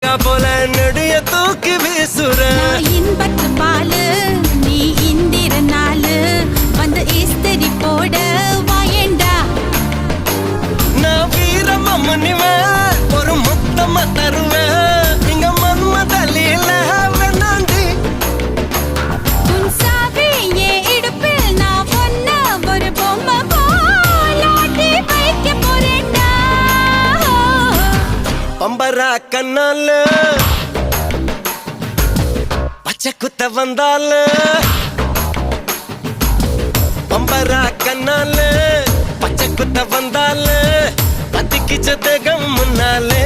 காக்கா போல நெடிய தூக்கி வீசுற இன்பத்து பாலு நீ இந்திர நாளு வந்து இஸ்திரி போட வாயண்டா நான் வீரமா முனிவேன் ஒரு முத்தமா தருவேன் இங்க மன்மதலில வேணாண்டி உன் சாவி ஏன் இடுப்பில் நான் ஒன்ன ஒரு பொம்மை போலாட்டி வைக்க போறேன்டா பம்பரா கண்ணால பச்சை குத்த வந்தால பம்பரா கண்ணால பச்சை குத்த வந்தால பத்திக்கு சதகம் முன்னாலே